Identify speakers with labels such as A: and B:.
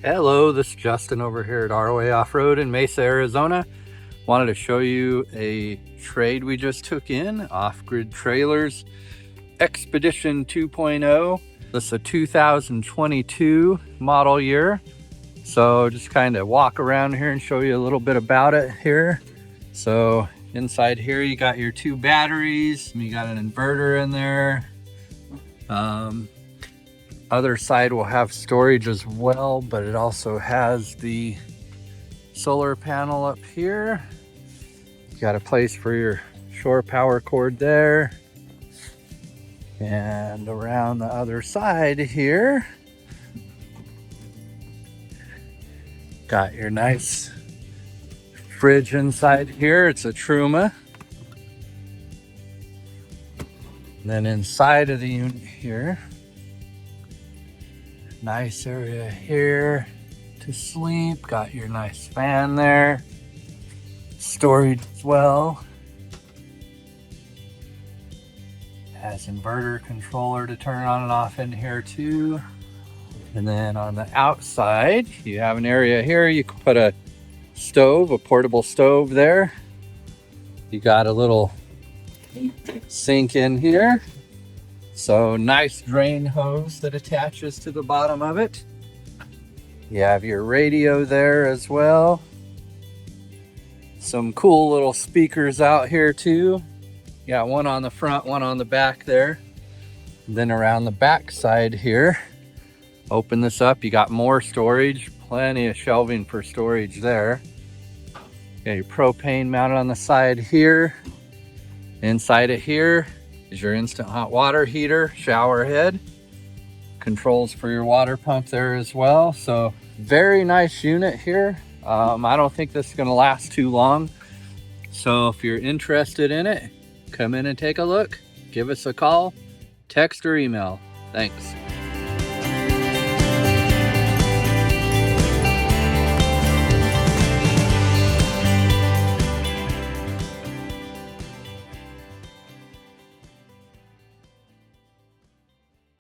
A: Hello, this is Justin over here at ROA Off-Road in Mesa, Arizona. Wanted to show you a trade we just took in, Off-Grid Trailers Expedition 2.0. This is a 2022 model year. So just kind of walk around here and show you a little bit about it here. So inside here you got your 2 batteries, you got an inverter in there. Other side will have storage as well, but it also has the solar panel up here. You got a place for your shore power cord there. And around the other side here, got your nice fridge inside here. It's a Truma. And then inside of the unit here, nice area here to sleep. Got your nice fan there. Storage as well. Has inverter controller to turn on and off in here too. And then on the outside, you have an area here. You can put a stove, a portable stove there. You got a little sink in here. So nice drain hose that attaches to the bottom of it. You have your radio there as well. Some cool little speakers out here too. You got one on the front, one on the back there. And then around the back side here, open this up, you got more storage, plenty of shelving for storage there. You got your propane mounted on the side here. Inside of here is your instant hot water heater, shower head, controls for your water pump there as well. So very nice unit here. I don't think this is going to last too long. So if you're interested in it, come in and take a look. Give us a call, text, or email. Thanks.